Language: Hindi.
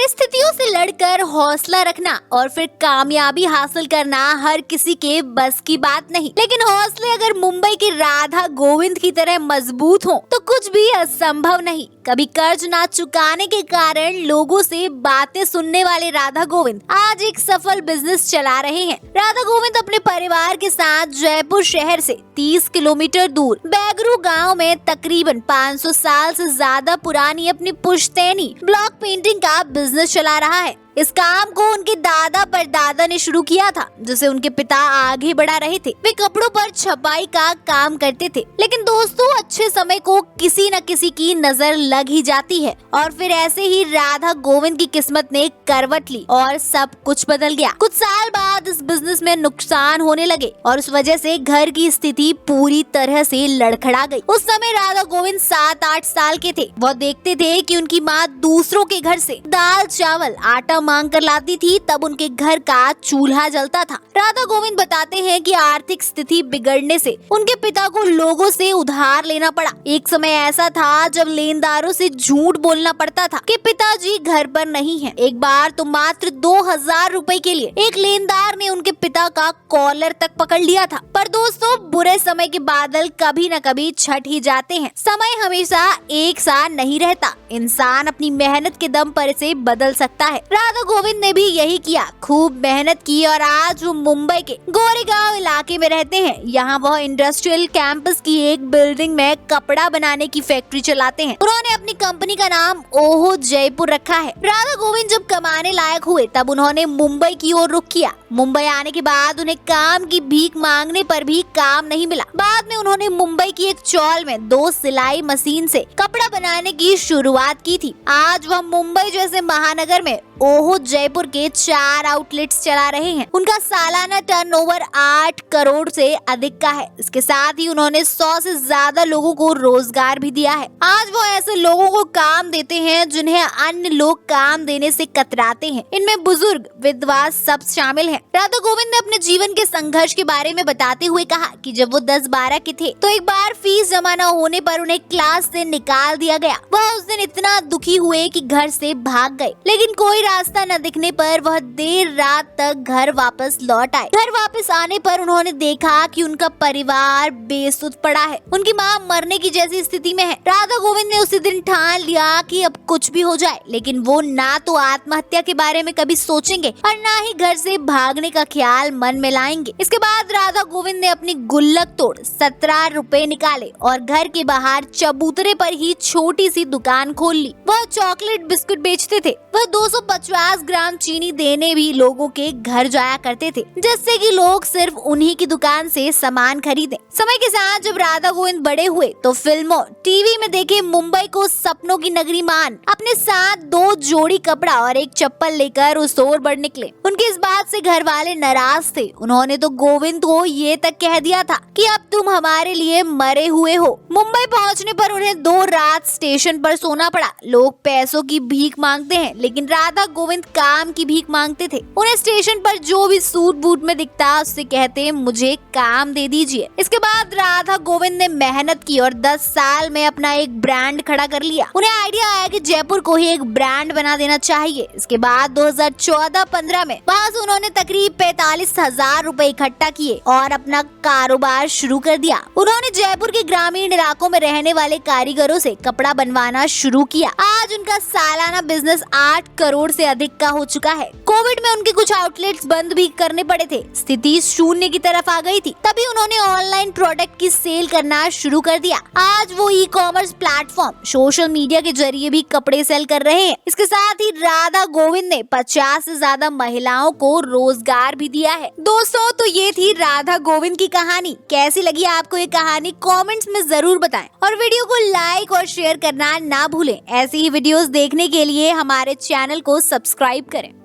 परिस्थितियों से लड़कर हौसला रखना और फिर कामयाबी हासिल करना हर किसी के बस की बात नहीं, लेकिन हौसले अगर मुंबई की राधा गोविंद की तरह मजबूत हों तो कुछ भी असंभव नहीं। कभी कर्ज ना चुकाने के कारण लोगों से बातें सुनने वाले राधा गोविंद आज एक सफल बिजनेस चला रहे हैं। राधा गोविंद अपने परिवार के साथ जयपुर शहर से 30 किलोमीटर दूर बैगरू गांव में तकरीबन 500 साल से ज्यादा पुरानी अपनी पुश्तैनी ब्लॉक पेंटिंग का बिजनेस चला रहा है। इस काम को उनके दादा परदादा ने शुरू किया था, जिसे उनके पिता आगे बढ़ा रहे थे। वे कपड़ों पर छपाई का काम करते थे, लेकिन दोस्तों अच्छे समय को किसी न किसी की नजर लग ही जाती है और फिर ऐसे ही राधा गोविंद की किस्मत ने करवट ली और सब कुछ बदल गया। कुछ साल बाद इस बिजनेस में नुकसान होने लगे और उस वजह से घर की स्थिति पूरी तरह से लड़खड़ा गई। उस समय राधा गोविंद 7-8 साल के थे। वो देखते थे कि उनकी माँ दूसरों के घर से दाल चावल आटा मांग कर लाती थी, तब उनके घर का चूल्हा जलता था। राधा गोविंद बताते हैं कि आर्थिक स्थिति बिगड़ने से उनके पिता को लोगों से उधार लेना पड़ा। एक समय ऐसा था जब लेनदारों से झूठ बोलना पड़ता था कि पिताजी घर पर नहीं हैं। एक बार तो मात्र 2000 रुपए के लिए एक लेनदार ने उनके पिता का कॉलर तक पकड़ लिया था। पर दोस्तों बुरे समय के बादल कभी न कभी छट ही जाते हैं। समय हमेशा एक सा नहीं रहता, इंसान अपनी मेहनत के दम पर इसे बदल सकता है। राधा गोविंद ने भी यही किया, खूब मेहनत की और आज वो मुंबई के गोरेगांव इलाके में रहते हैं। यहाँ वह इंडस्ट्रियल कैंपस की एक बिल्डिंग में कपड़ा बनाने की फैक्ट्री चलाते हैं। उन्होंने अपनी कंपनी का नाम ओहो जयपुर रखा है। राधा गोविंद जब कमाने लायक हुए तब उन्होंने मुंबई की ओर रुख किया। मुंबई आने के बाद उन्हें काम की भीख मांगने पर भी काम नहीं मिला। बाद में उन्होंने मुंबई की एक चौल में 2 सिलाई मशीन से कपड़ा बनाने की शुरुआत की थी। आज वह मुंबई जैसे महानगर में ओहो जयपुर के 4 आउटलेट्स चला रहे हैं। उनका सालाना टर्नओवर 8 करोड़ से अधिक का है। इसके साथ ही उन्होंने 100 से ज्यादा लोगों को रोजगार भी दिया है। आज वो ऐसे लोगों को काम देते हैं जिन्हें अन्य लोग काम देने से कतराते हैं। इनमें बुजुर्ग विधवा सब शामिल हैं। राधा गोविंद ने अपने जीवन के संघर्ष के बारे में बताते हुए कहा कि जब वो 10-12 के थे तो एक बार फीस जमा न होने पर उन्हें क्लास से निकाल दिया गया। वह उस दिन इतना दुखी हुए कि घर से भाग गए, लेकिन कोई रास्ता न दिखने पर वह देर रात तक घर वापस लौट आए। घर वापस आने पर उन्होंने देखा कि उनका परिवार बेसुध पड़ा है। उनकी माँ मरने की जैसी स्थिति में है। राधा गोविंद ने उसी दिन ठान लिया कि अब कुछ भी हो जाए, लेकिन वो ना तो आत्महत्या के बारे में कभी सोचेंगे और ना ही घर से भागने का ख्याल मन में लाएंगे। इसके बाद राधा गोविंद ने अपनी गुल्लक तोड़ 17 रुपए निकाले और घर के बाहर चबूतरे पर ही छोटी सी दुकान खोल ली। वह चॉकलेट बिस्कुट बेचते थे। वह 250 ग्राम चीनी देने भी लोगों के घर जाया करते थे, जिससे कि लोग सिर्फ उन्हीं की दुकान से सामान खरीदें। समय के साथ जब राधा गोविंद बड़े हुए तो फिल्मों टीवी में देखे मुंबई को सपनों की नगरी मान अपने साथ 2 जोड़ी कपड़ा और एक चप्पल लेकर उस ओर बढ़ निकले। उनके इस बात से घर वाले नाराज थे। उन्होंने तो गोविंद को ये तक कह दिया था कि अब तुम हमारे लिए मरे हुए हो। मुंबई पहुंचने पर उन्हें 2 रात स्टेशन पर सोना पड़ा। लोग पैसों की भीख मांगते हैं, लेकिन राधा गोविंद काम की भीख मांगते थे। उन्हें स्टेशन पर जो भी सूट बूट में दिखता उससे कहते मुझे काम दे दीजिए। इसके बाद राधा गोविंद ने मेहनत की और 10 साल में अपना एक ब्रांड खड़ा कर लिया। उन्हें आइडिया आया कि जयपुर को ही एक ब्रांड बना देना चाहिए। इसके बाद 2014-15 में वहाँ से उन्होंने तकरीब 45,000 रुपए इकट्ठा किए और अपना कारोबार शुरू कर दिया। उन्होंने जयपुर के ग्रामीण इलाकों में रहने वाले कारीगरों से कपड़ा बनवाना शुरू किया। आज उनका सालाना बिजनेस 8 करोड़ से अधिक का हो चुका है। कोविड में उनके कुछ आउटलेट्स बंद भी करने पड़े थे। स्थिति शून्य की तरफ आ गई थी। तभी उन्होंने ऑनलाइन प्रोडक्ट की सेल करना शुरू कर दिया। आज वो ई-कॉमर्स प्लेटफॉर्म सोशल मीडिया के जरिए भी कपड़े सेल कर रहे हैं। इसके साथ ही राधा गोविंद ने 50 से ज्यादा महिलाओं को रोजगार भी दिया है। दोस्तों तो ये थी राधा गोविंद की कहानी। कैसी लगी आपको ये कहानी कमेंट्स में जरूर बताएं और वीडियो को लाइक और शेयर करना ना भूलें। ऐसी ही वीडियोस देखने के लिए हमारे चैनल को सब्सक्राइब करें।